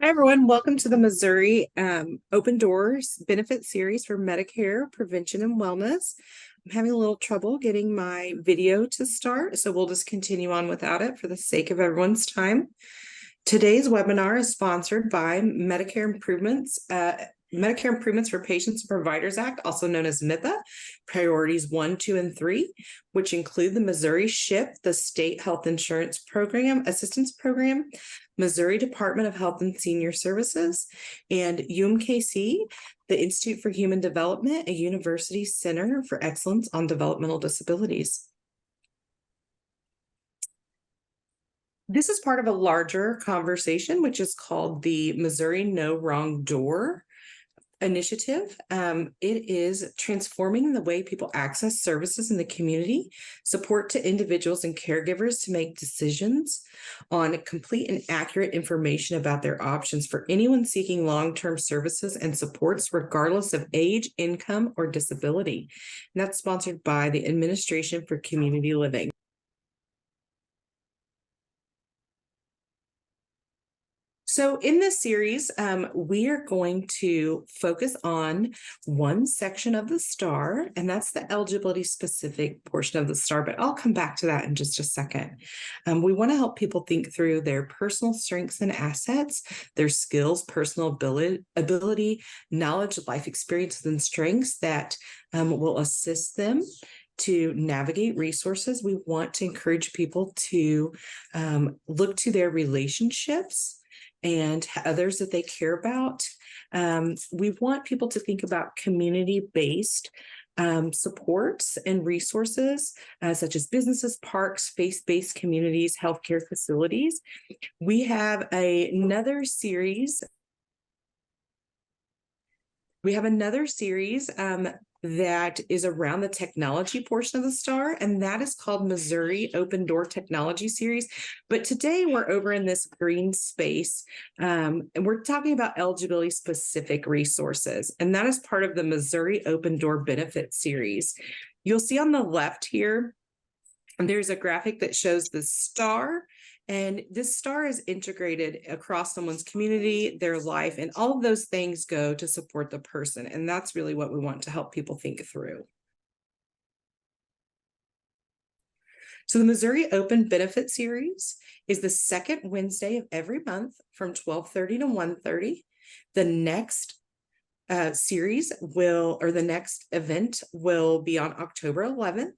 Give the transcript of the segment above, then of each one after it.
Hi, everyone. Welcome to the Missouri Open Doors Benefit Series for Medicare Prevention and Wellness. I'm having a little trouble getting my video to start, so we'll just continue on without it for the sake of everyone's time. Today's webinar is sponsored by Medicare Improvements for Patients and Providers Act, also known as MIPA, Priorities 1, 2, and 3, which include the Missouri SHIP, the State Health Insurance Program Assistance Program, Missouri Department of Health and Senior Services, and UMKC, the Institute for Human Development, a university center for excellence on developmental disabilities. This is part of a larger conversation, which is called the Missouri No Wrong Door initiative. It is transforming the way people access services in the community, support to individuals and caregivers to make decisions on complete and accurate information about their options for anyone seeking long-term services and supports, regardless of age, income, or disability. And that's sponsored by the Administration for Community Living. So in this series, we are going to focus on one section of the STAR, and that's the eligibility-specific portion of the STAR, but I'll come back to that in just a second. We want to help people think through their personal strengths and assets, their skills, personal ability, knowledge, life experiences, and strengths that will assist them to navigate resources. We want to encourage people to look to their relationships and others that they care about. We want people to think about community-based supports and resources, such as businesses, parks, faith-based communities, healthcare facilities. We have another series. That is around the technology portion of the STAR, and that is called Missouri Open Door Technology Series. But today we're over in this green space, and we're talking about eligibility-specific resources, and that is part of the Missouri Open Door Benefit Series. You'll see on the left here, there's a graphic that shows the STAR, and this STAR is integrated across someone's community, their life, and all of those things go to support the person. And that's really what we want to help people think through. So the Missouri Open Benefit Series is the second Wednesday of every month from 12:30 to 1:30. The next the next event will be on October 11th,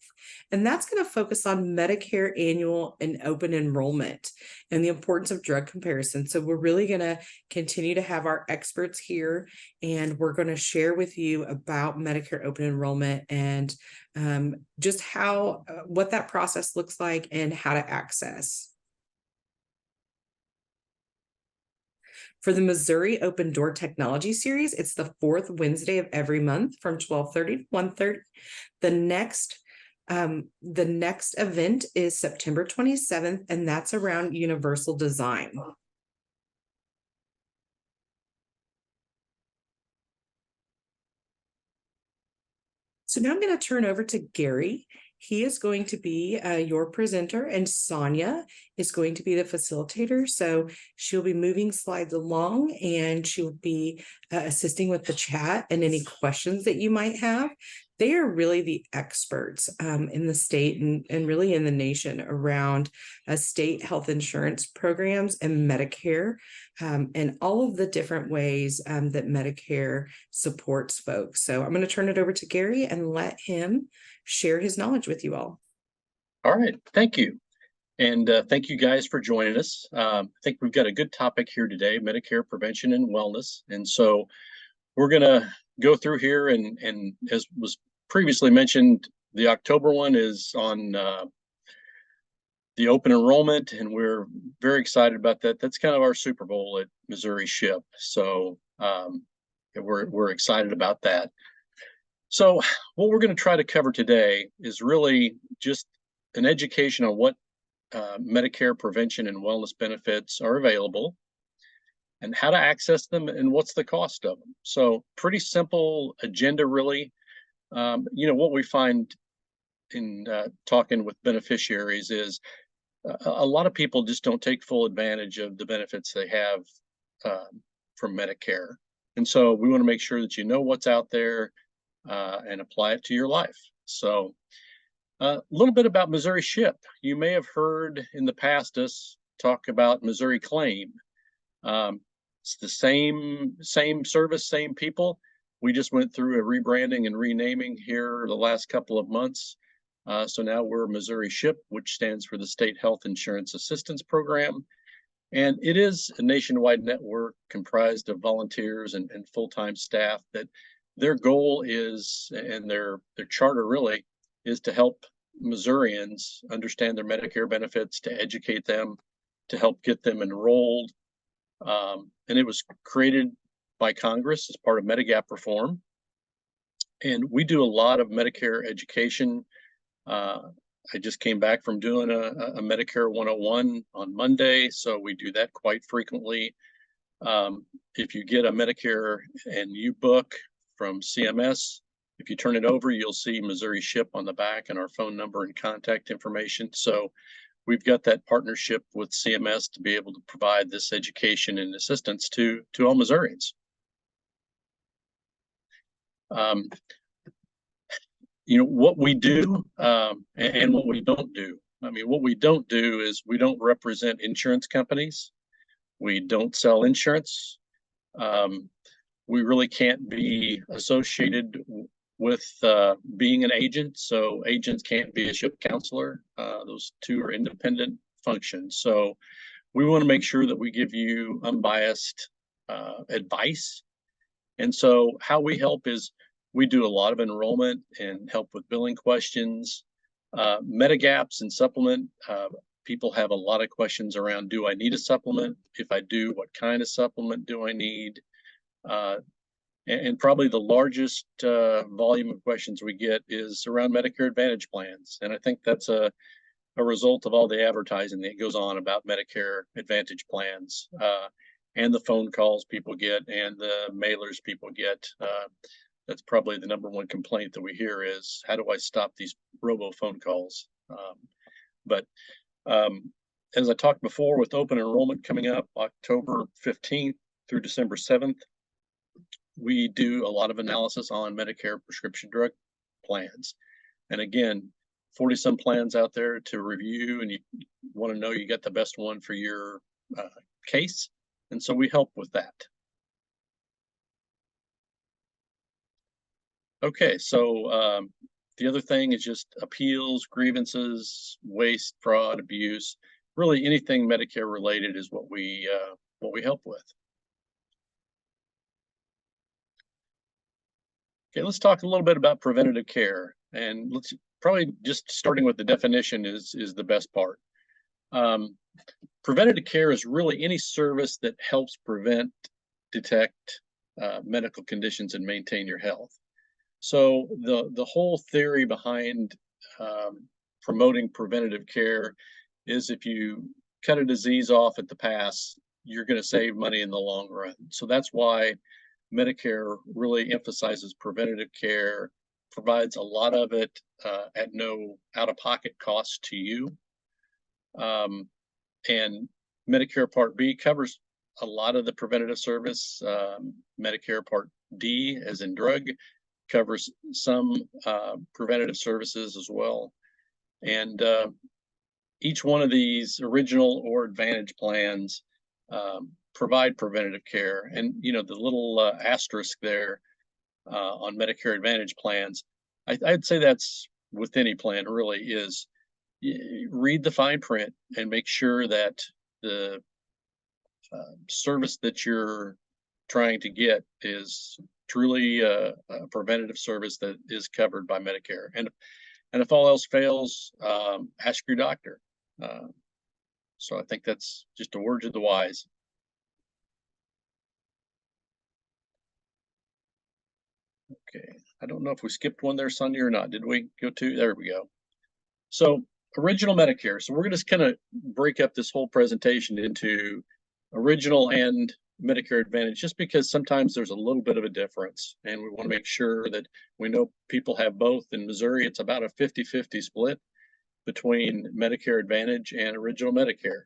and that's going to focus on Medicare annual and open enrollment and the importance of drug comparison. So we're really going to continue to have our experts here, and we're going to share with you about Medicare open enrollment and just what that process looks like and how to access. For the Missouri Open Door Technology Series, it's the fourth Wednesday of every month from 12:30 to 1:30. The next event is September 27th, and that's around universal design. So now I'm going to turn over to Gary. He is going to be your presenter, and Sonia is going to be the facilitator. So she'll be moving slides along, and she'll be assisting with the chat and any questions that you might have. They are really the experts in the state and really in the nation around state health insurance programs and Medicare, and all of the different ways that Medicare supports folks. So I'm going to turn it over to Gary and let him share his knowledge with you all. All right, thank you. And thank you guys for joining us. I think we've got a good topic here today, Medicare prevention and wellness. And so we're going to go through here, and as was previously mentioned, the October one is on the open enrollment, and we're very excited about that. That's kind of our Super Bowl at Missouri SHIP. So we're excited about that. So what we're going to try to cover today is really just an education on what Medicare prevention and wellness benefits are available and how to access them and what's the cost of them. So pretty simple agenda, really. What we find in talking with beneficiaries is a lot of people just don't take full advantage of the benefits they have from Medicare. And so we want to make sure that you know what's out there and apply it to your life. So a little bit about Missouri SHIP. You may have heard in the past us talk about Missouri Claim. It's the same service, same people. We just went through a rebranding and renaming here the last couple of months. So now we're Missouri SHIP, which stands for the State Health Insurance Assistance Program. And it is a nationwide network comprised of volunteers and full-time staff that their goal is, and their charter really, is to help Missourians understand their Medicare benefits, to educate them, to help get them enrolled. And it was created by Congress as part of Medigap reform. And we do a lot of Medicare education. I just came back from doing a Medicare 101 on Monday, so we do that quite frequently. If you get a Medicare and U book from CMS, if you turn it over, you'll see Missouri SHIP on the back and our phone number and contact information. So we've got that partnership with CMS to be able to provide this education and assistance to all Missourians. You know, what we do and what we don't do. I mean, what we don't do is we don't represent insurance companies. We don't sell insurance. We really can't be associated with being an agent. So agents can't be a SHIP counselor. Those two are independent functions. So we want to make sure that we give you unbiased advice. And so how we help is we do a lot of enrollment and help with billing questions, Medigaps and supplement. People have a lot of questions around, do I need a supplement? If I do, what kind of supplement do I need? And probably the largest volume of questions we get is around Medicare Advantage plans. And I think that's a result of all the advertising that goes on about Medicare Advantage plans and the phone calls people get and the mailers people get. That's probably the number one complaint that we hear is, how do I stop these robo phone calls? But as I talked before, with open enrollment coming up October 15th through December 7th, we do a lot of analysis on Medicare prescription drug plans. And again, 40 some plans out there to review, and you want to know you got the best one for your case. And so we help with that. Okay, so the other thing is just appeals, grievances, waste, fraud, abuse, really anything Medicare related is what we help with. Okay, let's talk a little bit about preventative care, and let's probably just starting with the definition is the best part. Preventative care is really any service that helps prevent, detect medical conditions and maintain your health. So the whole theory behind promoting preventative care is if you cut a disease off at the pass, you're going to save money in the long run. So that's why Medicare really emphasizes preventative care, provides a lot of it at no out-of-pocket cost to you. And Medicare Part B covers a lot of the preventative service. Medicare Part D, as in drug, covers some preventative services as well. And each one of these original or advantage plans provide preventative care. And, you know, the little asterisk there on Medicare Advantage plans, I'd say that's with any plan really is read the fine print and make sure that the service that you're trying to get is truly a preventative service that is covered by Medicare. And if all else fails, ask your doctor. So I think that's just a word to the wise. Okay, I don't know if we skipped one there, Sunday, or not. Did we go to? There we go. So original Medicare. So we're going to just kind of break up this whole presentation into original and Medicare Advantage, just because sometimes there's a little bit of a difference, and we want to make sure that we know people have both. In Missouri, it's about a 50-50 split between Medicare Advantage and original Medicare.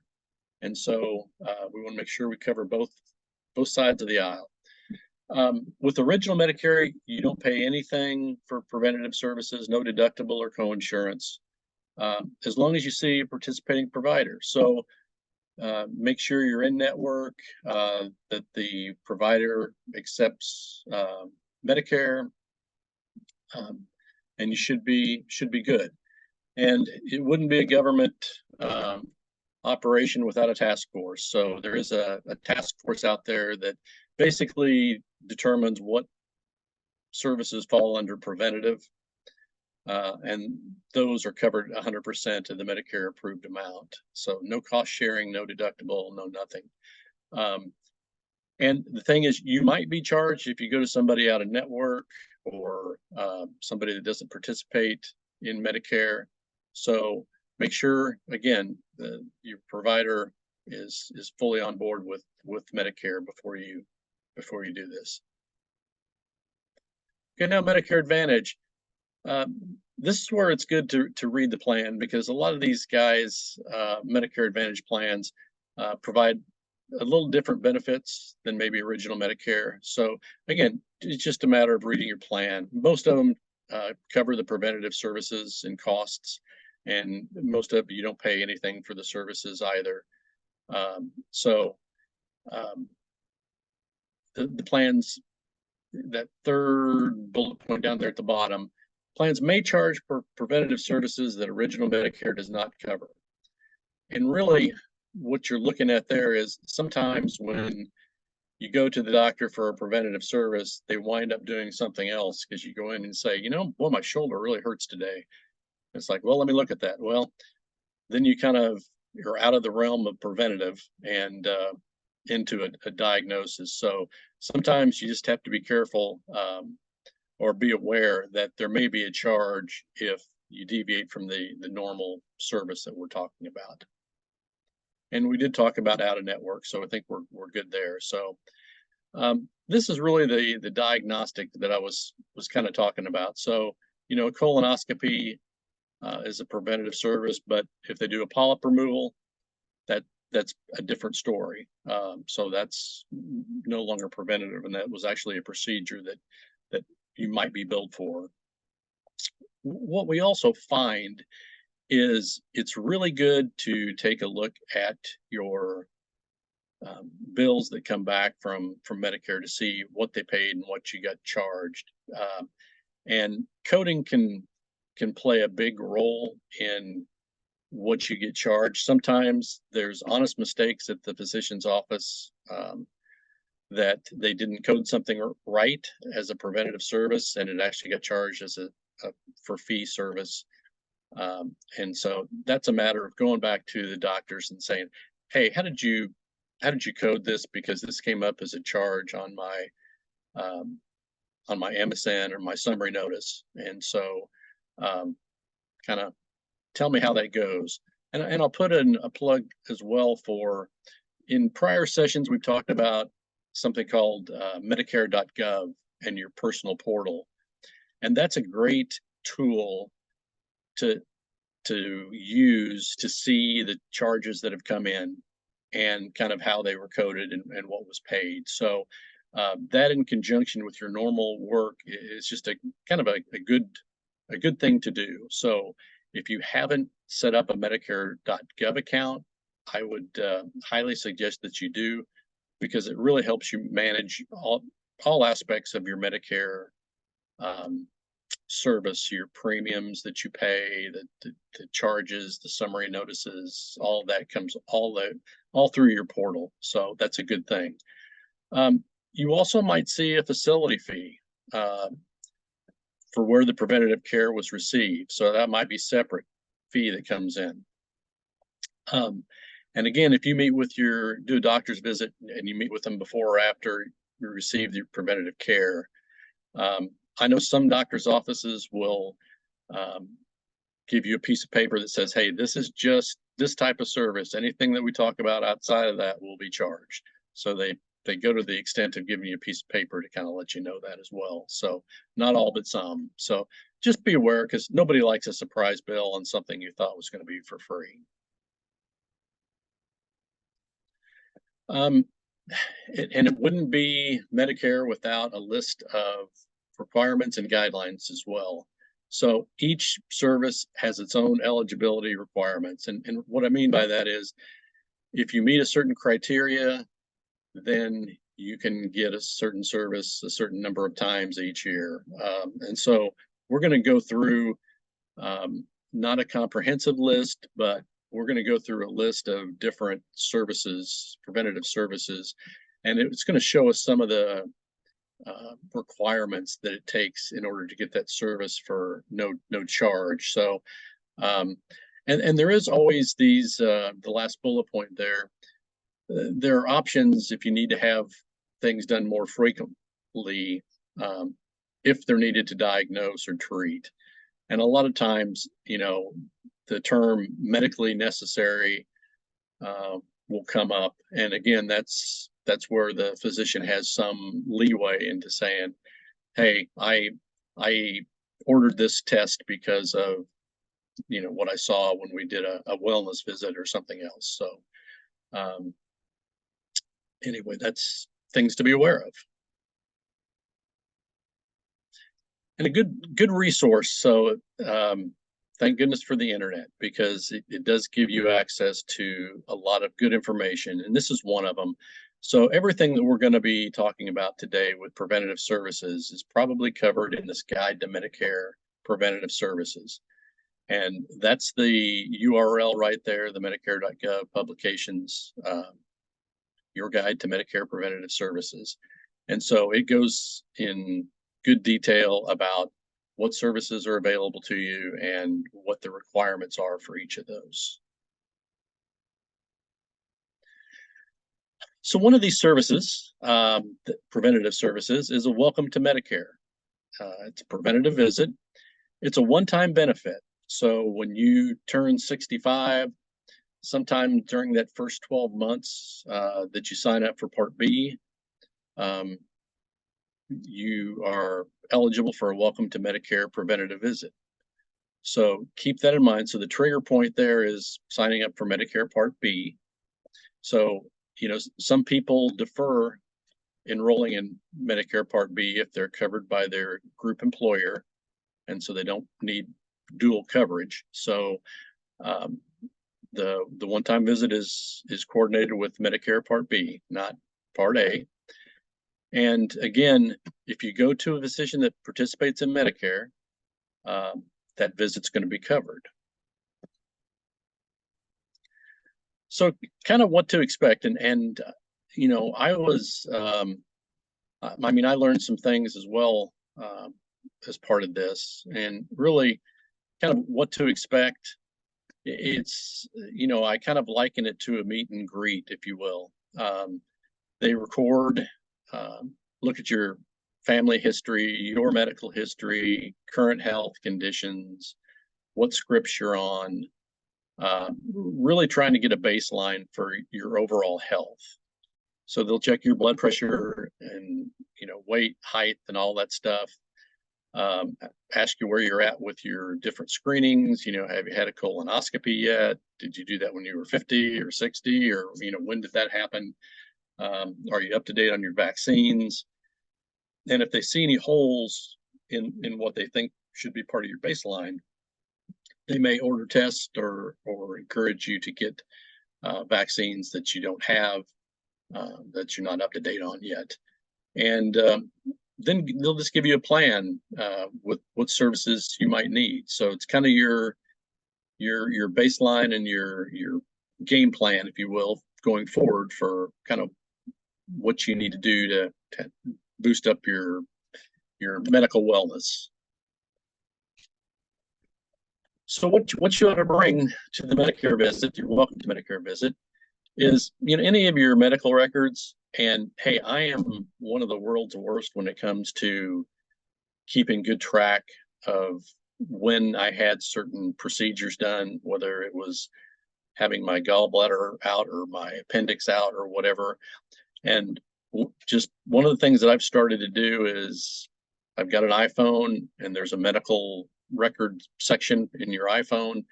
And so we want to make sure we cover both both sides of the aisle. With original Medicare, you don't pay anything for preventative services, no deductible or coinsurance, as long as you see a participating provider. So make sure you're in network, that the provider accepts Medicare, and you should be good. And it wouldn't be a government operation without a task force. So there is a task force out there that basically determines what services fall under preventative, and those are covered 100% of the Medicare approved amount. So no cost sharing, no deductible, no nothing. And the thing is, you might be charged if you go to somebody out of network or somebody that doesn't participate in Medicare. So make sure, again, your provider is fully on board with Medicare before you do this. Okay, now Medicare Advantage. This is where it's good to read the plan, because a lot of these guys, Medicare Advantage plans, provide a little different benefits than maybe original Medicare. So again, it's just a matter of reading your plan. Most of them cover the preventative services and costs, and most of you don't pay anything for the services either. The plans, that third bullet point down there at the bottom, plans may charge for preventative services that original Medicare does not cover. And really, what you're looking at there is sometimes when you go to the doctor for a preventative service, they wind up doing something else, because you go in and say, you know, well, my shoulder really hurts today. It's like, well, let me look at that. Well, then you're out of the realm of preventative and into a diagnosis. So sometimes you just have to be careful, or be aware that there may be a charge if you deviate from the normal service that we're talking about. And we did talk about out of network, so I think we're good there. So this is really the diagnostic that I was kind of talking about. So, you know, a colonoscopy is a preventative service, but if they do a polyp removal, that's a different story. So that's no longer preventative, and that was actually a procedure that you might be billed for. What we also find is it's really good to take a look at your bills that come back from Medicare to see what they paid and what you got charged. And coding can play a big role in what you get charged. Sometimes there's honest mistakes at the physician's office, that they didn't code something right as a preventative service, and it actually got charged as a for fee service. And so that's a matter of going back to the doctors and saying, hey, how did you code this? Because this came up as a charge on my MSN or my summary notice. And so kind of tell me how that goes. And I'll put in a plug as well for, in prior sessions, we've talked about something called Medicare.gov and your personal portal. And that's a great tool to use to see the charges that have come in and kind of how they were coded and what was paid. So that, in conjunction with your normal work, is just a kind of a good thing to do. So if you haven't set up a Medicare.gov account, I would highly suggest that you do, because it really helps you manage all aspects of your Medicare service, your premiums that you pay, the charges, the summary notices, all that comes all through your portal. So that's a good thing. You also might see a facility fee for where the preventative care was received. So that might be separate fee that comes in. And again, if you do a doctor's visit and you meet with them before or after you receive your preventative care, I know some doctors' offices will give you a piece of paper that says, hey, this is just this type of service. Anything that we talk about outside of that will be charged. So they go to the extent of giving you a piece of paper to kind of let you know that as well. So not all, but some. So just be aware, because nobody likes a surprise bill on something you thought was going to be for free. and it wouldn't be Medicare without a list of requirements and guidelines as well. So each service has its own eligibility requirements. And what I mean by that is if you meet a certain criteria, then you can get a certain service a certain number of times each year. And so we're going to go through not a comprehensive list, but we're going to go through a list of different services, preventative services, and it's going to show us some of the requirements that it takes in order to get that service for no charge. So, and there is always these the last bullet point there. There are options if you need to have things done more frequently, if they're needed to diagnose or treat. And a lot of times, the term medically necessary will come up. And again, that's where the physician has some leeway into saying, hey, I ordered this test because of, what I saw when we did a wellness visit or something else. So anyway, that's things to be aware of. And a good resource. So thank goodness for the internet, because it does give you access to a lot of good information, and this is one of them. So everything that we're going to be talking about today with preventative services is probably covered in this Guide to Medicare Preventative Services. And that's the URL right there, the Medicare.gov publications, your Guide to Medicare Preventative Services. And so it goes in good detail about what services are available to you and what the requirements are for each of those. So one of these services, preventative services, is a Welcome to Medicare. It's a preventative visit. It's a one-time benefit. So when you turn 65, sometime during that first 12 months that you sign up for Part B, you are eligible for a Welcome to Medicare preventative visit. So keep that in mind. So the trigger point there is signing up for Medicare Part B. So, some people defer enrolling in Medicare Part B if they're covered by their group employer, and so they don't need dual coverage. So the one-time visit is coordinated with Medicare Part B, not Part A. And again, if you go to a physician that participates in Medicare, that visit's going to be covered. So kind of what to expect. And I was, I learned some things as well as part of this, and really kind of what to expect. It's, I kind of liken it to a meet and greet, if you will. They record, look at your family history, your medical history, current health conditions, what scripts you're on, really trying to get a baseline for your overall health. So they'll check your blood pressure and, weight, height, and all that stuff. Ask you where you're at with your different screenings. Have you had a colonoscopy yet? Did you do that when you were 50 or 60? Or, when did that happen? Are you up to date on your vaccines? And if they see any holes in what they think should be part of your baseline, they may order tests or encourage you to get vaccines that you don't have, that you're not up to date on yet. And then they'll just give you a plan with what services you might need. So it's kind of your baseline and your game plan, if you will, going forward for kind of what you need to do to boost up your medical wellness. So what you ought to bring to the Medicare visit, your Welcome to Medicare visit, is any of your medical records. And hey, I am one of the world's worst when it comes to keeping good track of when I had certain procedures done, whether it was having my gallbladder out or my appendix out or whatever. And just one of the things that I've started to do is I've got an iPhone, and there's a medical record section in your iPhone.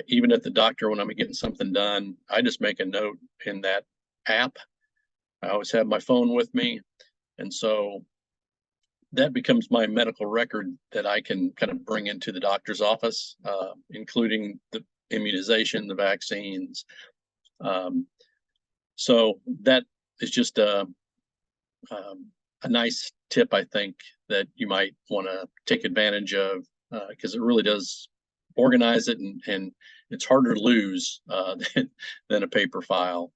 Even at the doctor, when I'm getting something done, I just make a note in that app I always have my phone with me. And so that becomes my medical record that I can kind of bring into the doctor's office, including the immunization, the vaccines. So that is just a nice tip, I think, that you might want to take advantage of, because it really does organize it, and it's harder to lose than a paper file.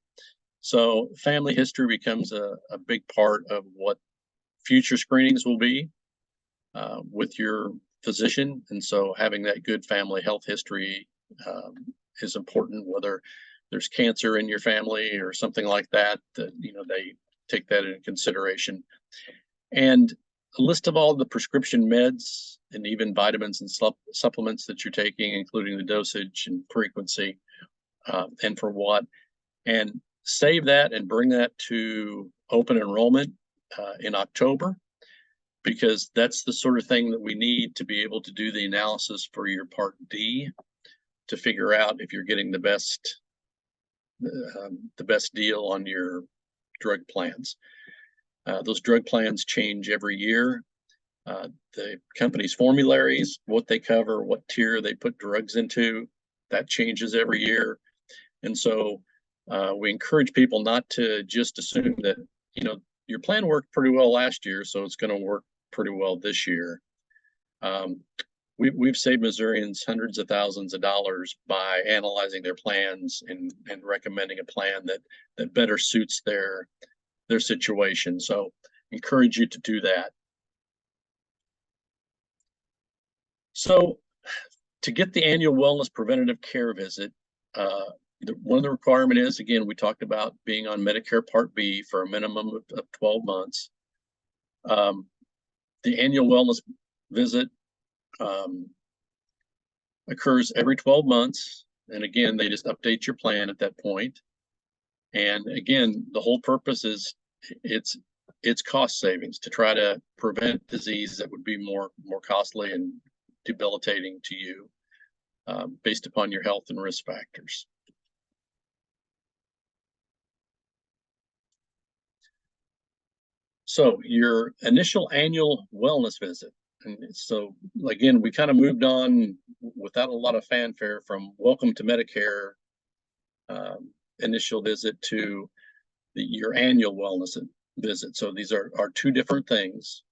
So family history becomes a big part of what future screenings will be with your physician. And so having that good family health history is important, whether there's cancer in your family or something like that, that, they take that into consideration. And a list of all the prescription meds and even vitamins and supplements that you're taking, including the dosage and frequency, and for what. And save that and bring that to open enrollment in October, because that's the sort of thing that we need to be able to do the analysis for your Part D to figure out if you're getting the best deal on your drug plans. Those drug plans change every year. The company's formularies, what they cover, what tier they put drugs into, that changes every year. And so we encourage people not to just assume that, your plan worked pretty well last year, so it's going to work pretty well this year. We've saved Missourians hundreds of thousands of dollars by analyzing their plans and recommending a plan that better suits their situation. So encourage you to do that. So to get the annual wellness preventative care visit, one of the requirement is, again, we talked about being on Medicare Part B for a minimum of 12 months. The annual wellness visit occurs every 12 months. And again, they just update your plan at that point. And again, the whole purpose is it's cost savings to try to prevent disease that would be more costly and debilitating to you based upon your health and risk factors. So your initial annual wellness visit. And so again, we kind of moved on without a lot of fanfare from welcome to Medicare initial visit to your annual wellness visit. So these are two different things.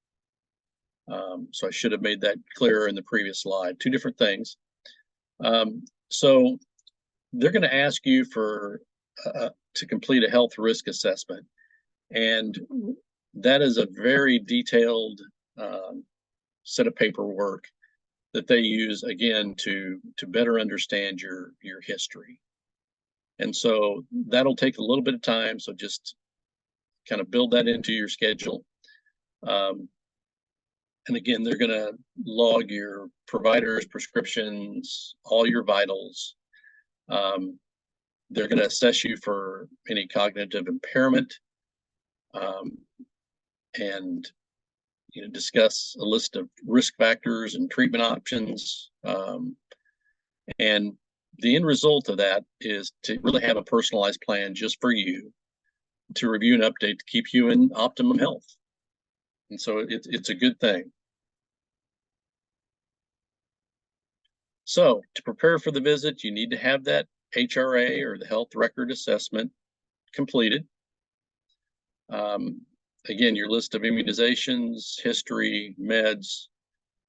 So I should have made that clearer in the previous slide. Two different things. So they're going to ask you to complete a health risk assessment, and that is a very detailed set of paperwork that they use, again, to better understand your history. And so that'll take a little bit of time. So just kind of build that into your schedule. And again, they're going to log your providers, prescriptions, all your vitals. They're going to assess you for any cognitive impairment, and discuss a list of risk factors and treatment options. And the end result of that is to really have a personalized plan just for you, to review and update to keep you in optimum health. And so it's a good thing. So to prepare for the visit, you need to have that HRA, or the health record assessment, completed. Again, your list of immunizations, history, meds,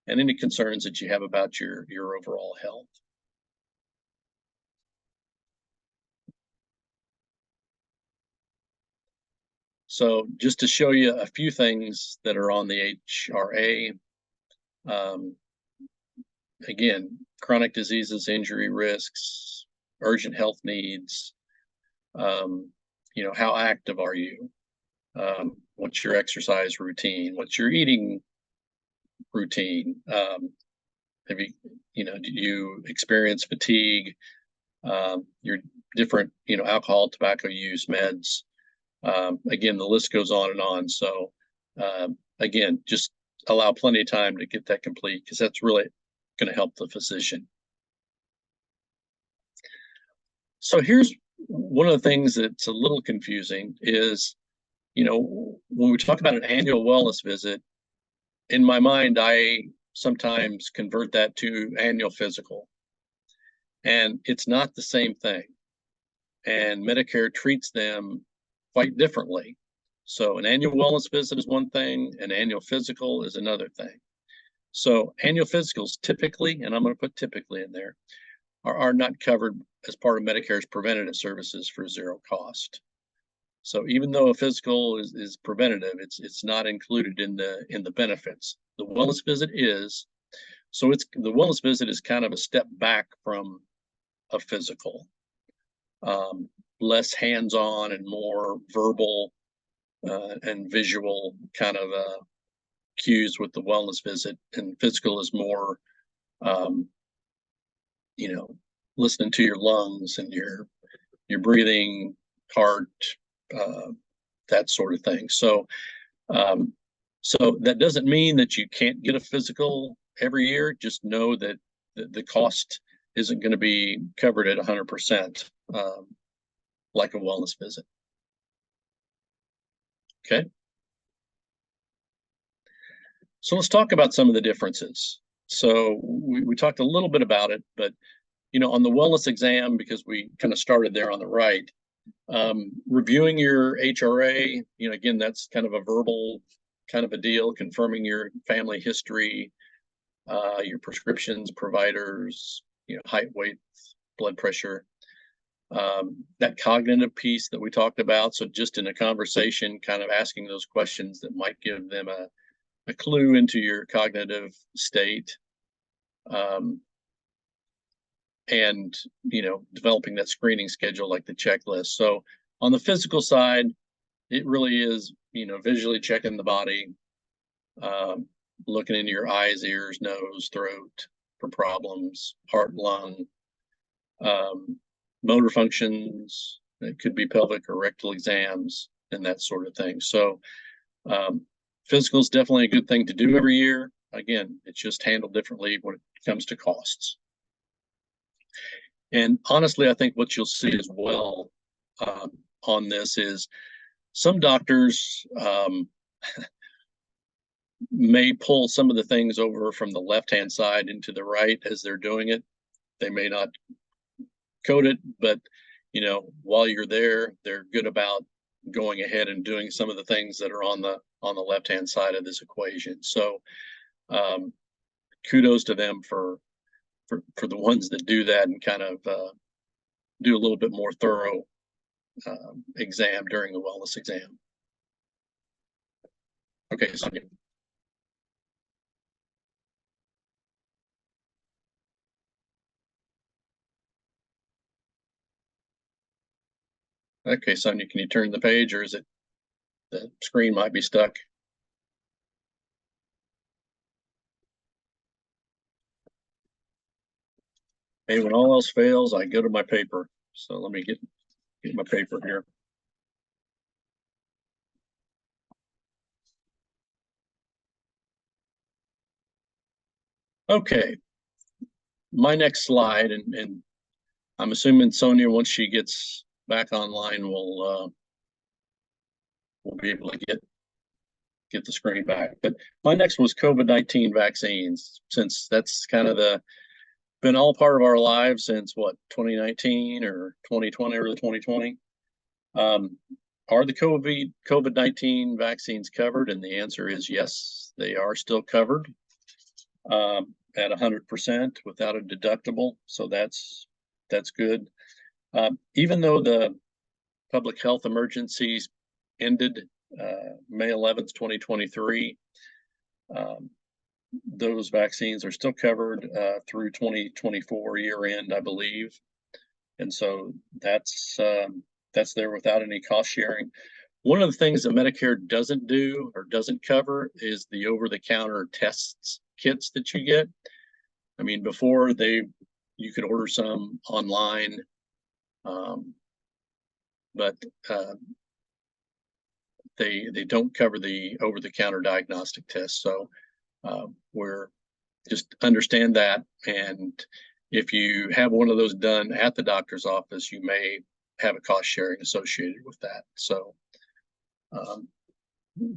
and any concerns that you have about your overall health. So just to show you a few things that are on the HRA, again, chronic diseases, injury risks, urgent health needs, how active are you? What's your exercise routine? What's your eating routine? Have you, do you experience fatigue? Your different, alcohol, tobacco use, meds. Again, the list goes on and on. So again, just allow plenty of time to get that complete, because that's really going to help the physician. So here's one of the things that's a little confusing is when we talk about an annual wellness visit, in my mind, I sometimes convert that to annual physical, and it's not the same thing. And Medicare treats them quite differently. So an annual wellness visit is one thing, an annual physical is another thing. So annual physicals typically, and I'm going to put typically in there, are not covered as part of Medicare's preventative services for zero cost. So even though a physical is preventative, it's not included in the benefits. The wellness visit is. So the wellness visit is kind of a step back from a physical, less hands-on and more verbal and visual kind of cues with the wellness visit, and physical is more, um, listening to your lungs and your breathing, heart, that sort of thing. So that doesn't mean that you can't get a physical every year. Just know that the cost isn't going to be covered at 100%, like a wellness visit. Okay. So let's talk about some of the differences. So we talked a little bit about it, but on the wellness exam, because we kind of started there on the right, reviewing your HRA, again, that's kind of a verbal kind of a deal, confirming your family history, your prescriptions, providers, height, weight, blood pressure, that cognitive piece that we talked about. So just in a conversation, kind of asking those questions that might give them a clue into your cognitive state, and developing that screening schedule like the checklist. So on the physical side, it really is visually checking the body, looking into your eyes, ears, nose, throat for problems, heart, lung, motor functions. It could be pelvic or rectal exams and that sort of thing. So physical is definitely a good thing to do every year. Again, it's just handled differently when it comes to costs. And honestly, I think what you'll see as well on this is some doctors may pull some of the things over from the left-hand side into the right as they're doing it. They may not code it, but while you're there, they're good about going ahead and doing some of the things that are on the left-hand side of this equation. So kudos to them for the ones that do that and kind of do a little bit more thorough exam during the wellness exam. Okay, Sonia. Okay, Sonia, can you turn the page, or is it the screen might be stuck? Hey, when all else fails, I go to my paper. So let me get my paper here. Okay, my next slide, and I'm assuming Sonia, once she gets back online, we'll be able to get the screen back. But my next was COVID-19 vaccines, since that's kind of been all part of our lives since what, 2019 or 2020, early 2020. Are the COVID-19 vaccines covered? And the answer is yes, they are still covered at 100% without a deductible. So that's good. Even though the public health emergencies ended May 11th, 2023, those vaccines are still covered through 2024 year end, I believe. And so that's there without any cost sharing. One of the things that Medicare doesn't do or doesn't cover is the over-the-counter tests kits that you get. I mean, before you could order some online, but they don't cover the over-the-counter diagnostic tests. So we're just understand that, and if you have one of those done at the doctor's office, you may have a cost sharing associated with that. So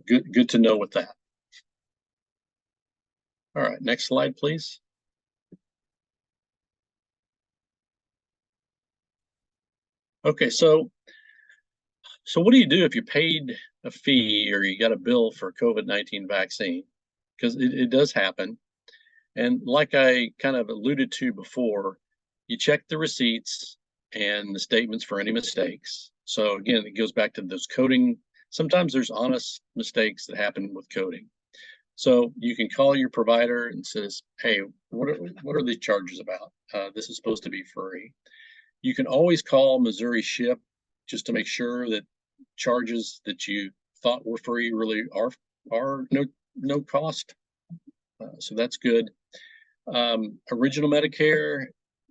Good to know with that. All right, next slide, please. Okay, so what do you do if you paid a fee or you got a bill for COVID-19 vaccine? Because it does happen. And like I kind of alluded to before, you check the receipts and the statements for any mistakes. So again, it goes back to those coding. Sometimes there's honest mistakes that happen with coding. So you can call your provider and says, hey, what are these charges about? This is supposed to be free. You can always call Missouri SHIP just to make sure that charges that you thought were free really are no cost. So that's good. Original Medicare,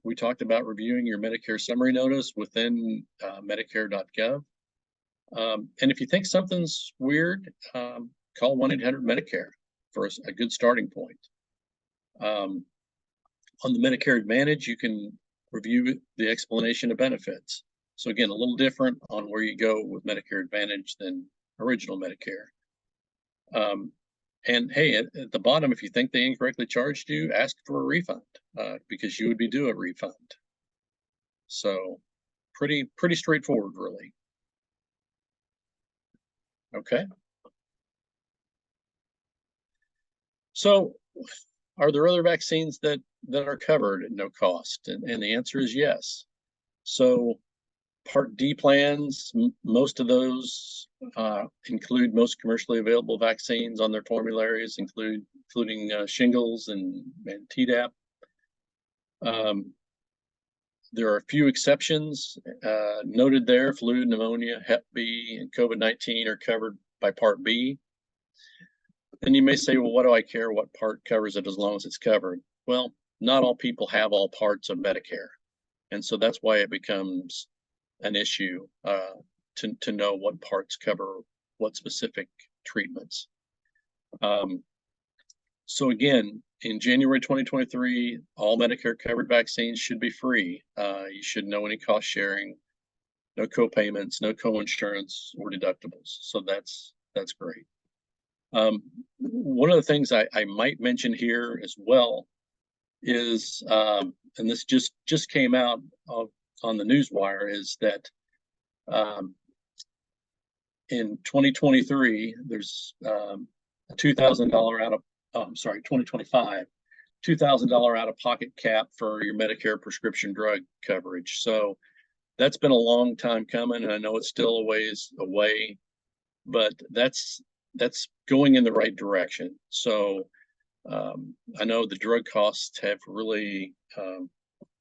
we talked about reviewing your Medicare summary notice within Medicare.gov. And if you think something's weird, call 1-800-Medicare for a good starting point. On the Medicare Advantage, you can review the explanation of benefits. So again, a little different on where you go with Medicare Advantage than original Medicare. And hey, at the bottom, if you think they incorrectly charged you, ask for a refund because you would be due a refund. So pretty straightforward, really. Okay. So are there other vaccines that are covered at no cost? And the answer is yes. So Part D plans, most of those include most commercially available vaccines on their formularies, including shingles and Tdap. There are a few exceptions noted there. Flu, pneumonia, Hep B, and COVID-19 are covered by Part B. And you may say, well, what do I care what part covers it as long as it's covered? Well, not all people have all parts of Medicare. And so that's why it becomes an issue to know what parts cover what specific treatments. So again, in January 2023, all Medicare covered vaccines should be free. You shouldn't know any cost sharing, no co-payments, no co-insurance or deductibles. So that's great. One of the things I might mention here as well is, and this just came out on the newswire, is that in 2023, there's a $2,000 out of, sorry, 2025, $2,000 out of pocket cap for your Medicare prescription drug coverage. So that's been a long time coming, and I know it's still a ways away, but that's going in the right direction. So I know the drug costs have really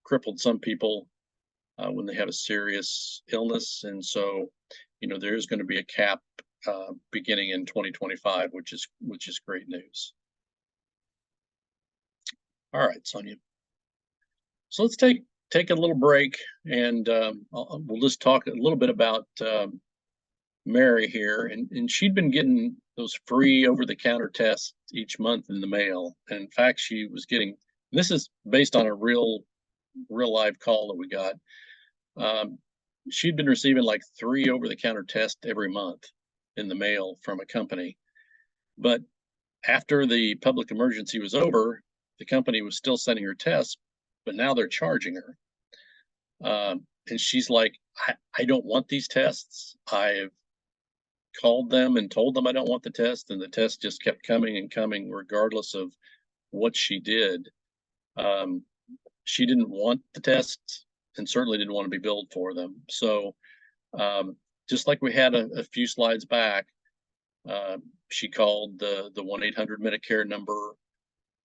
crippled some people when they have a serious illness, and so there's going to be a cap beginning in 2025, which is great news. All right, Sonia. So let's take a little break, and we'll just talk a little bit about Mary here, and she'd been getting those free over-the-counter tests each month in the mail. And in fact, she was getting, this is based on a real live call that we got. She'd been receiving like 3 over-the-counter tests every month in the mail from a company. But after the public emergency was over, the company was still sending her tests, but now they're charging her. And she's like, I don't want these tests. I've called them and told them I don't want the test, and the test just kept coming and coming regardless of what she did. She didn't want the tests and certainly didn't want to be billed for them. So just like we had a few slides back, she called the 1-800-Medicare number,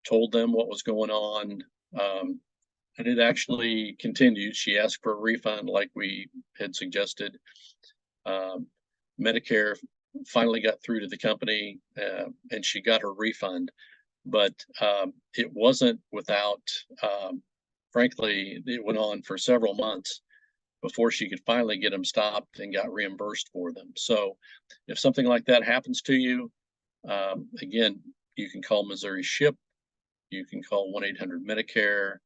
told them what was going on, and it actually continued. She asked for a refund like we had suggested. Medicare finally got through to the company and she got her refund, but it wasn't without, frankly, it went on for several months before she could finally get them stopped and got reimbursed for them. So if something like that happens to you, again, you can call Missouri SHIP, you can call 1-800-Medicare,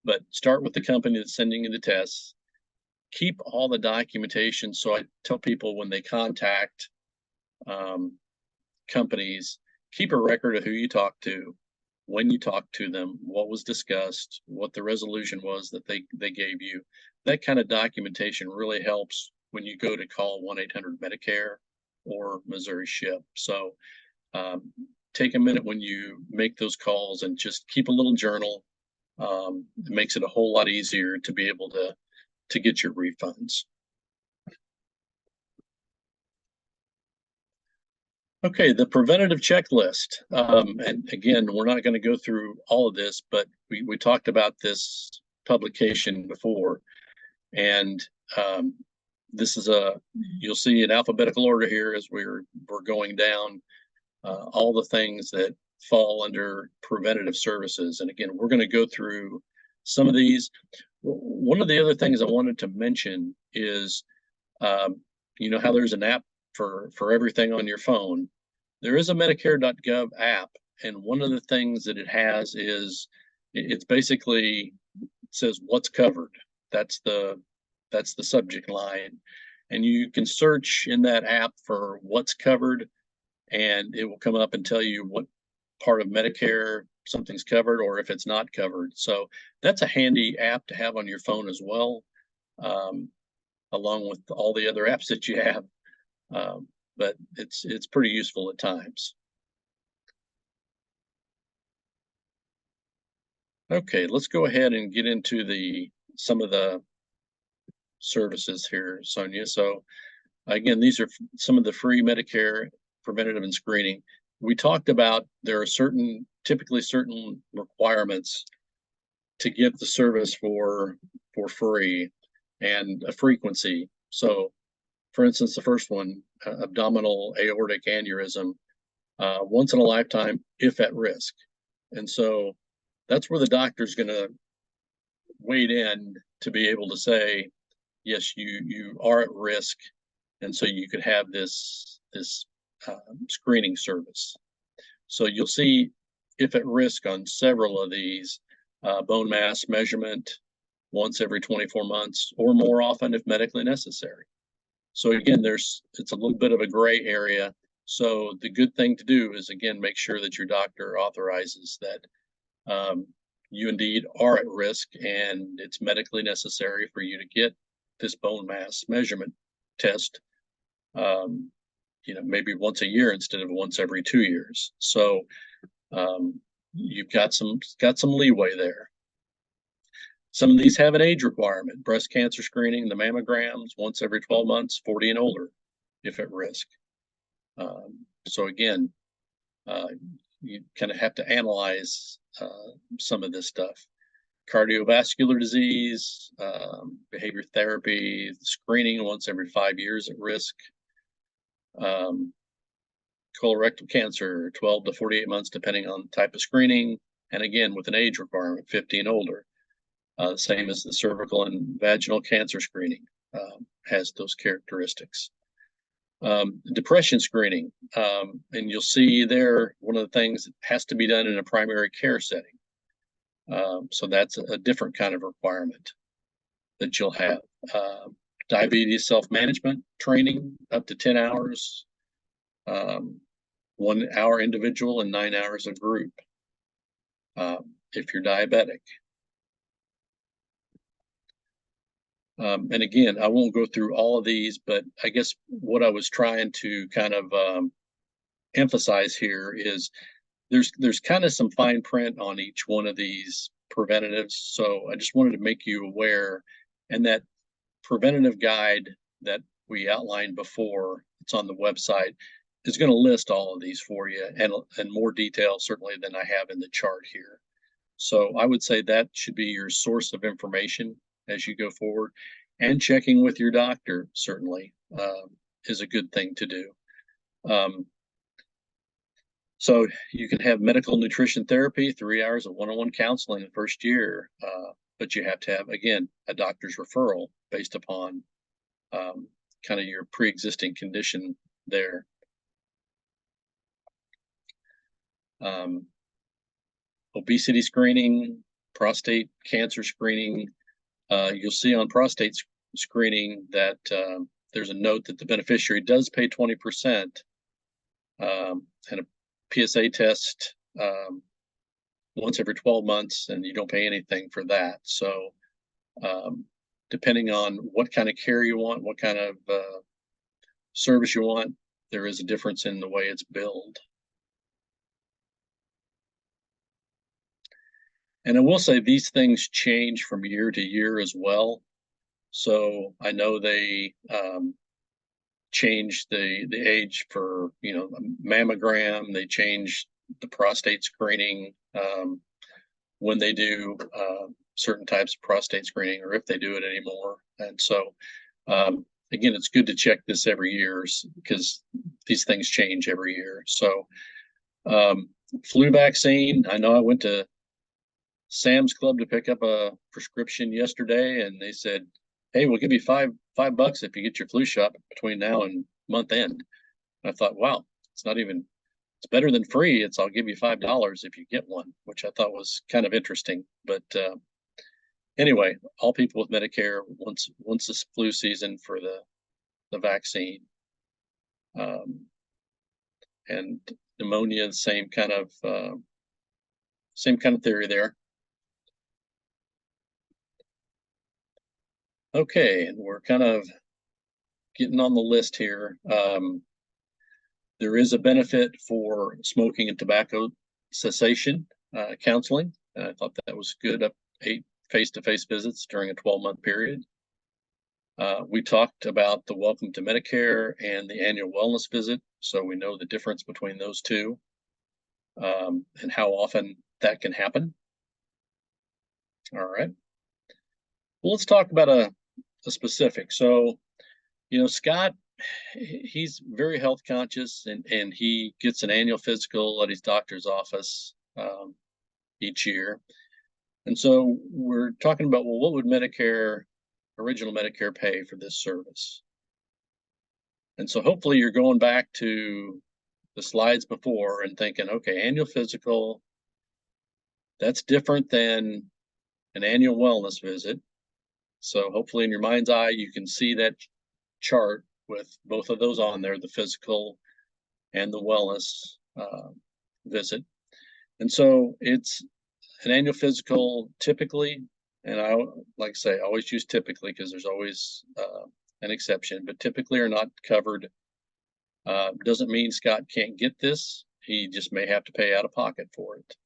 but start with the company that's sending you the tests. Keep all the documentation. So I tell people when they contact companies, keep a record of who you talked to, when you talked to them, what was discussed, what the resolution was that they gave you. That kind of documentation really helps when you go to call 1-800-Medicare or Missouri SHIP. So take a minute when you make those calls and just keep a little journal. It makes it a whole lot easier to be able to get your refunds. Okay, the preventative checklist. And again, we're not going to go through all of this, but we talked about this publication before. And this is you'll see in alphabetical order here as we're going down all the things that fall under preventative services. And again, we're going to go through some of these. One of the other things I wanted to mention is, you know how there's an app for everything on your phone. There is a Medicare.gov app, and one of the things that it has is it's basically says what's covered. That's the subject line, and you can search in that app for what's covered, and it will come up and tell you what part of Medicare something's covered or if it's not covered. So that's a handy app to have on your phone as well, along with all the other apps that you have. But it's pretty useful at times. Okay, let's go ahead and get into some of the services here, Sonia. So again, these are some of the free Medicare preventative and screening. We talked about there are typically certain requirements to get the service for free and a frequency. So for instance, the first one, abdominal aortic aneurysm, once in a lifetime, if at risk. And so that's where the doctor's going to wade in to be able to say, yes, you are at risk, and so you could have this screening service. So you'll see if at risk on several of these, bone mass measurement once every 24 months or more often if medically necessary. So again, it's a little bit of a gray area. So the good thing to do is, again, make sure that your doctor authorizes that you indeed are at risk and it's medically necessary for you to get this bone mass measurement test, maybe once a year instead of once every 2 years. So you've got some leeway there. Some of these have an age requirement. Breast cancer screening, the mammograms, once every 12 months, 40 and older, if at risk. So again, you kind of have to analyze some of this stuff. Cardiovascular disease, behavior therapy, screening once every 5 years at risk. Colorectal cancer, 12 to 48 months, depending on the type of screening. And again, with an age requirement, 50 and older. Same as the cervical and vaginal cancer screening has those characteristics. Depression screening, and you'll see there one of the things that has to be done in a primary care setting. So that's a different kind of requirement that you'll have. Diabetes self-management training, up to 10 hours, 1 hour individual and 9 hours a group if you're diabetic. And again, I won't go through all of these, but I guess what I was trying to kind of emphasize here is there's kind of some fine print on each one of these preventatives. So I just wanted to make you aware, and that preventative guide that we outlined before, it's on the website, is going to list all of these for you and more detail certainly than I have in the chart here. So I would say that should be your source of information as you go forward, and checking with your doctor certainly is a good thing to do. So you can have medical nutrition therapy, 3 hours of one-on-one counseling the first year, but you have to have, again, a doctor's referral based upon kind of your pre-existing condition there. Obesity screening, prostate cancer screening. You'll see on prostate screening that there's a note that the beneficiary does pay 20% and a PSA test once every 12 months, and you don't pay anything for that. So depending on what kind of care you want, what kind of service you want, there is a difference in the way it's billed. And I will say these things change from year to year as well. So I know they changed the age for, you know, a mammogram. They changed the prostate screening when they do certain types of prostate screening, or if they do it anymore. And so again, it's good to check this every year because these things change every year. So flu vaccine, I know I went to Sam's Club to pick up a prescription yesterday, and they said, "Hey, we'll give you $5 if you get your flu shot between now and month end." And I thought, wow, it's not even, it's better than free. It's I'll give you $5 if you get one, which I thought was kind of interesting. But anyway, all people with Medicare, once this flu season for the vaccine, and pneumonia, same kind of theory there. Okay, and we're kind of getting on the list here. There is a benefit for smoking and tobacco cessation counseling. I thought that was good, up 8 face-to-face visits during a 12-month period. We talked about the Welcome to Medicare and the annual wellness visit, so we know the difference between those two and how often that can happen. All right. Well, let's talk about a specific. So, you know, Scott, he's very health conscious, and he gets an annual physical at his doctor's office each year. And so we're talking about, well, what would original Medicare pay for this service? And so hopefully you're going back to the slides before and thinking, okay, annual physical, that's different than an annual wellness visit. So hopefully in your mind's eye, you can see that chart with both of those on there, the physical and the wellness visit. And so it's an annual physical typically, and I, like I say, I always use typically because there's always an exception, but typically are not covered. Doesn't mean Scott can't get this. He just may have to pay out of pocket for it.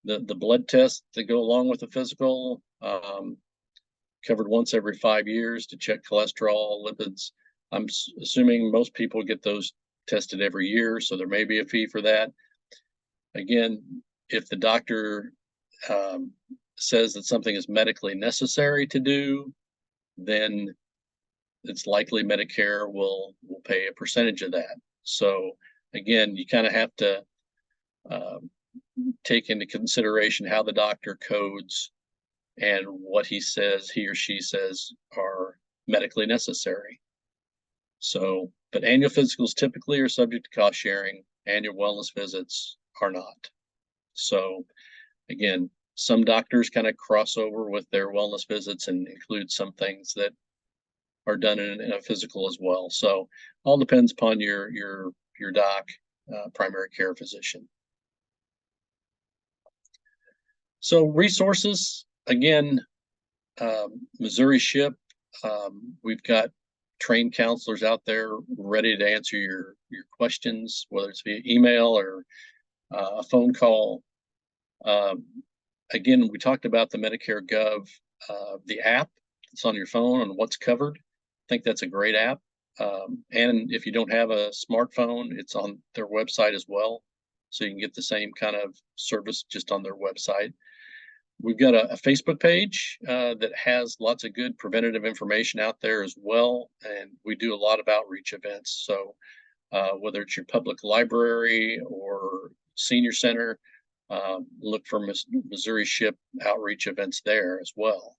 The blood tests that go along with the physical, covered once every 5 years to check cholesterol, lipids. I'm assuming most people get those tested every year, so there may be a fee for that. Again, if the doctor says that something is medically necessary to do, then it's likely Medicare will pay a percentage of that. So again, you kind of have to take into consideration how the doctor codes and what he or she says are medically necessary. So, but annual physicals typically are subject to cost sharing. Annual wellness visits are not. So again, some doctors kind of cross over with their wellness visits and include some things that are done in a physical as well. So all depends upon your doc, primary care physician. So resources, again, Missouri SHIP, we've got trained counselors out there ready to answer your questions, whether it's via email or a phone call. Again, we talked about the Medicare Gov, the app that's on your phone and what's covered. I think that's a great app. And if you don't have a smartphone, it's on their website as well. So you can get the same kind of service just on their website. We've got a Facebook page that has lots of good preventative information out there as well. And we do a lot of outreach events. So whether it's your public library or senior center, look for Missouri SHIP outreach events there as well.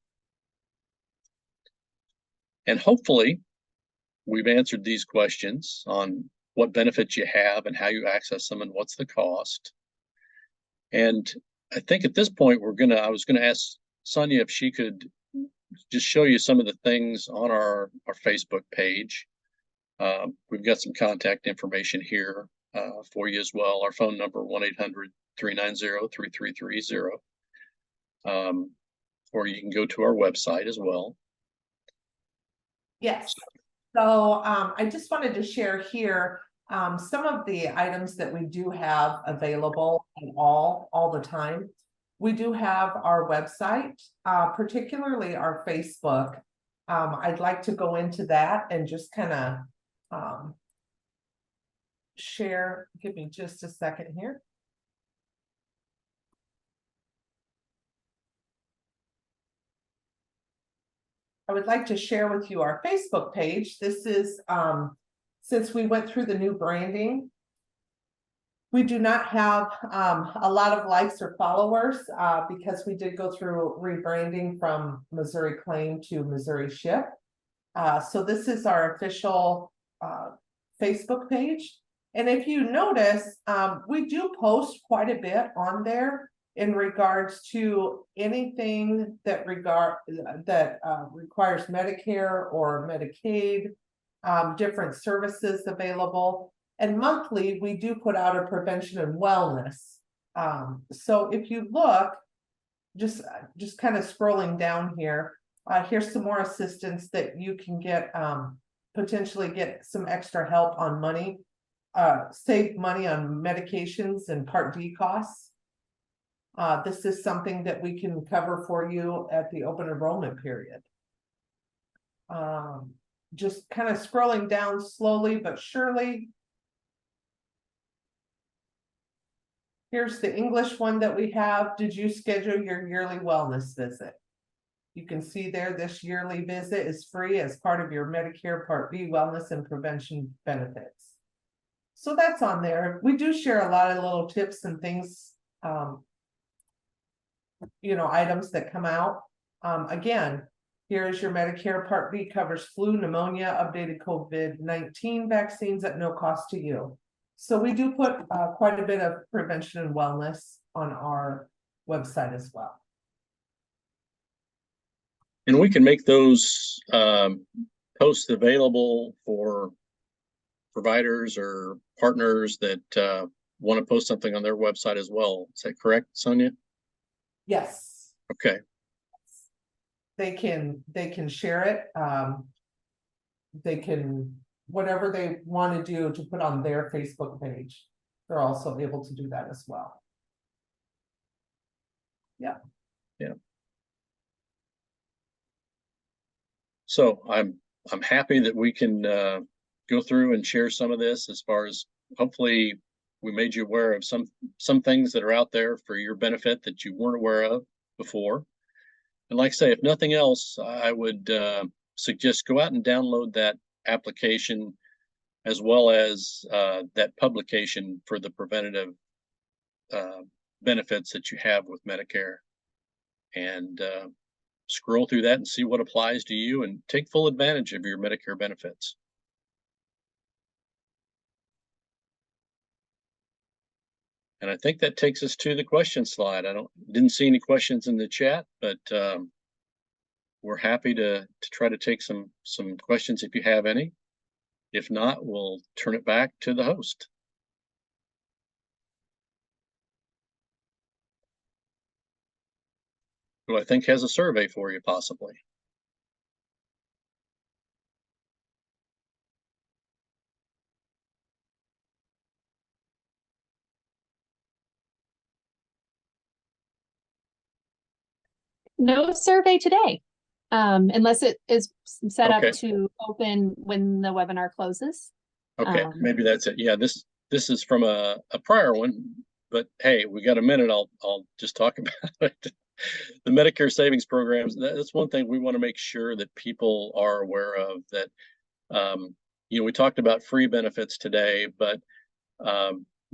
And hopefully we've answered these questions on what benefits you have and how you access them and what's the cost. And I think at this point, I was gonna ask Sonia if she could just show you some of the things on our Facebook page. We've got some contact information here for you as well. Our phone number, 1-800-390-3330. Or you can go to our website as well. Yes. So I just wanted to share here some of the items that we do have available all the time. We do have our website, particularly our Facebook. I'd like to go into that and just kind of share. Give me just a second here. I would like to share with you our Facebook page. This is, since we went through the new branding, we do not have a lot of likes or followers because we did go through rebranding from Missouri Claim to Missouri Ship. So this is our official Facebook page. And if you notice, we do post quite a bit on there in regards to anything that requires Medicare or Medicaid, different services available. And monthly, we do put out a prevention and wellness. So if you look, just kind of scrolling down here, here's some more assistance that you can get, potentially get some extra help on money, save money on medications and Part D costs. This is something that we can cover for you at the open enrollment period. Just kind of scrolling down slowly but surely. Here's the English one that we have. Did you schedule your yearly wellness visit? You can see there, this yearly visit is free as part of your Medicare Part B wellness and prevention benefits. So that's on there. We do share a lot of little tips and things, items that come out. Again, here is your Medicare Part B, covers flu, pneumonia, updated COVID-19 vaccines at no cost to you. So we do put quite a bit of prevention and wellness on our website as well. And we can make those posts available for providers or partners that want to post something on their website as well. Is that correct, Sonia? Yes. Okay. They can share it. They can, whatever they want to do to put on their Facebook page, they're also able to do that as well. Yeah. Yeah. So I'm happy that we can go through and share some of this, as far as hopefully we made you aware of some things that are out there for your benefit that you weren't aware of before. And like I say, if nothing else, I would suggest go out and download that application, as well as that publication for the preventative benefits that you have with Medicare, and scroll through that and see what applies to you and take full advantage of your Medicare benefits. And I think that takes us to the question slide. Didn't see any questions in the chat, but we're happy to try to take some questions if you have any. If not, we'll turn it back to the host. Who I think has a survey for you, possibly. No survey today, unless it is set Okay. up to open when the webinar closes. Okay, maybe that's it. Yeah, this is from a prior one, but hey, we got a minute. I'll just talk about it. The Medicare savings programs. That's one thing we want to make sure that people are aware of. That we talked about free benefits today, but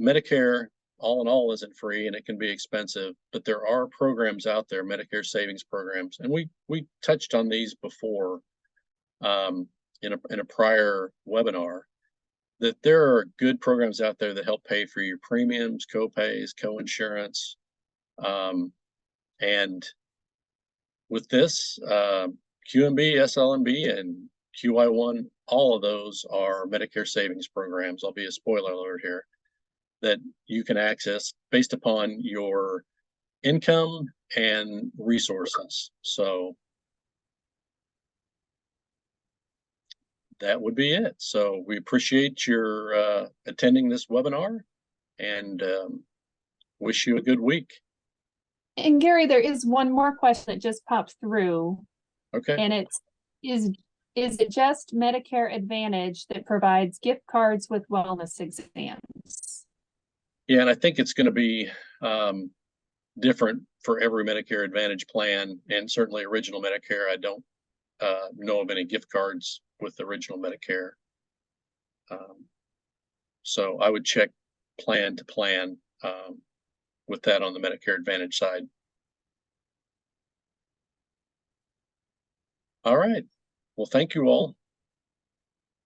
Medicare, all in all, isn't free, and it can be expensive. But there are programs out there, Medicare savings programs, and we touched on these before in a prior webinar. That there are good programs out there that help pay for your premiums, co-pays, co-insurance. And with this, QMB, SLMB, and QI1 all of those are Medicare savings programs. I'll be a spoiler alert here, that you can access based upon your income and resources. So that would be it. So we appreciate your attending this webinar, and wish you a good week. And Gary, there is one more question that just popped through, Okay. and it's, is it just Medicare Advantage that provides gift cards with wellness exams? Yeah, and I think it's going to be different for every Medicare Advantage plan, and certainly original Medicare. I don't know of any gift cards with the original Medicare. So I would check plan to plan with that on the Medicare Advantage side. All right. Well, thank you all.